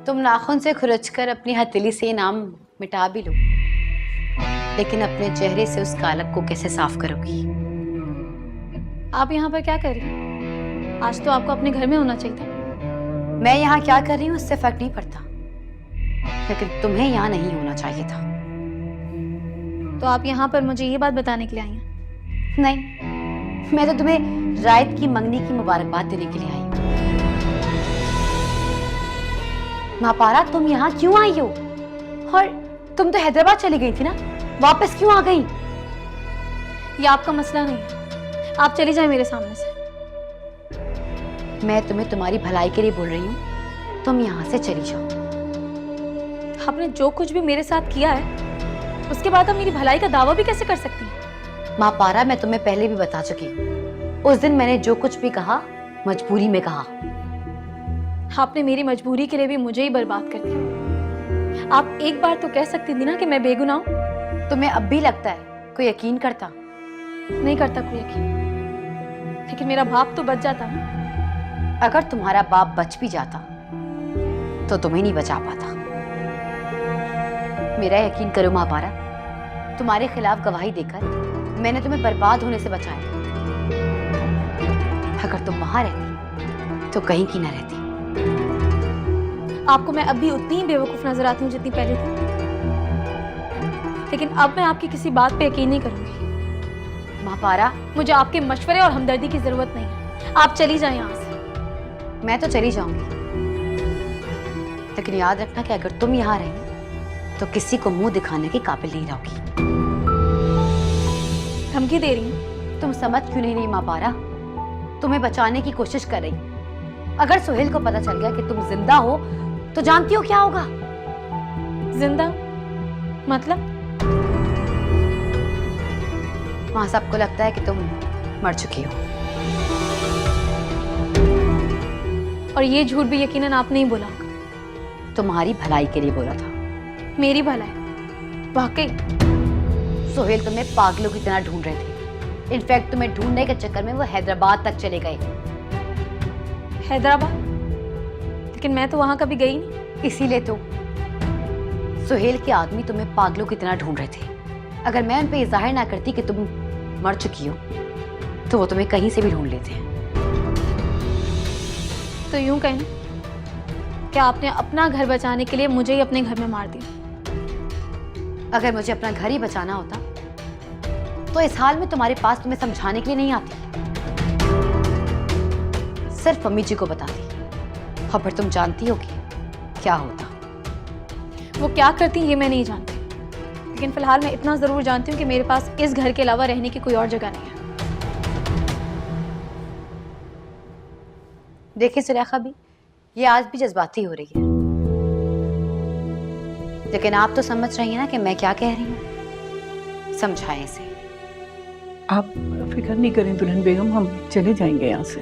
तुम नाखून से खुरचकर अपनी हथेली से नाम मिटा भी लो, लेकिन अपने चेहरे से उस कालक को कैसे साफ करोगी? आप यहाँ पर क्या कर रही हैं? आज तो आपको अपने घर में होना चाहिए था। मैं यहाँ क्या कर रही हूँ उससे फर्क नहीं पड़ता, लेकिन तुम्हें यहाँ नहीं होना चाहिए था। तो आप यहाँ पर मुझे ये बात बताने के लिए आई हैं? नहीं, मैं तो तुम्हें रायत की मंगनी की मुबारकबाद देने के लिए आई हूँ। मापारा, तुम यहाँ क्यों आई हो? और तुम तो हैदराबाद चली गई थी ना, वापस क्यों आ गई? ये आपका मसला नहीं है, आप चली जाए मेरे सामने से। मैं तुम्हें तुम्हारी भलाई के लिए बोल रही हूँ, तुम यहाँ से चली जाओ। आपने जो कुछ भी मेरे साथ किया है, उसके बाद आप मेरी भलाई का दावा भी कैसे कर सकती हैं? मापारा, मैं तुम्हें पहले भी बता चुकी हूँ, उस दिन मैंने जो कुछ भी कहा मजबूरी में कहा। आपने मेरी मजबूरी के लिए भी मुझे ही बर्बाद कर दिया। आप एक बार तो कह सकती थी ना कि मैं बेगुनाह हूं। तुम्हें अब भी लगता है कोई यकीन करता? नहीं करता कोई यकीन, लेकिन मेरा बाप तो बच जाता ना। अगर तुम्हारा बाप बच भी जाता तो तुम्हें नहीं बचा पाता। मेरा यकीन करो मापारा, तुम्हारे खिलाफ गवाही देकर मैंने तुम्हें बर्बाद होने से बचाया। अगर तुम वहां रहती तो कहीं की ना रहती। आपको मैं अब भी उतनी ही बेवकूफ नजर आती हूँ जितनी पहले थी, लेकिन अब मैं आपकी किसी बात पे यकीन नहीं करूंगी। मापारा, मुझे आपके मशवरे और हमदर्दी की जरूरत नहीं है। आप चली जाएं यहाँ से। मैं तो चली जाऊंगी, लेकिन याद रखना कि अगर तुम यहाँ रही तो किसी को मुंह दिखाने के काबिल नहीं रहोगी। धमकी दे रही हैं? तुम समझ क्यों नहीं रही मापारा? तुम्हें बचाने की कोशिश कर रही। अगर सुहेल को पता चल गया कि तुम जिंदा हो तो जानती हो क्या होगा? जिंदा मतलब? वहां सबको लगता है कि तुम मर चुकी हो। और ये झूठ भी यकीनन आपने ही बोला होगा। तुम्हारी भलाई के लिए बोला था। मेरी भलाई? वाकई? सुहेल तुम्हें पागलों की तरह ढूंढ रहे थे। इनफैक्ट तुम्हें ढूंढने के चक्कर में वो हैदराबाद तक चले गए। हैदराबाद? लेकिन मैं तो वहां कभी गई नहीं। इसीलिए तो सुहेल के आदमी तुम्हें पागलों की तरह ढूंढ रहे थे। अगर मैं उन पे ये जाहिर ना करती कि तुम मर चुकी हो तो वो तुम्हें कहीं से भी ढूंढ लेते हैं। तो यूं कहना कि आपने अपना घर बचाने के लिए मुझे ही अपने घर में मार दिया। अगर मुझे अपना घर ही बचाना होता तो इस हाल में तुम्हारे पास तुम्हें समझाने के लिए नहीं आती, सिर्फ अम्मी जी को बताती। और फिर तुम जानती होगी क्या होता। वो क्या करती ये मैं नहीं जानती, लेकिन फिलहाल मैं इतना जरूर जानती हूँ कि मेरे पास इस घर के अलावा रहने की कोई और जगह नहीं है। देखिए सुलेखा भी, ये आज भी जज्बाती हो रही है, लेकिन आप तो समझ रही हैं ना कि मैं क्या कह रही हूँ। समझाएं इसे। आप फिक्र नहीं करें दुल्हन बेगम, हम चले जाएंगे यहाँ से।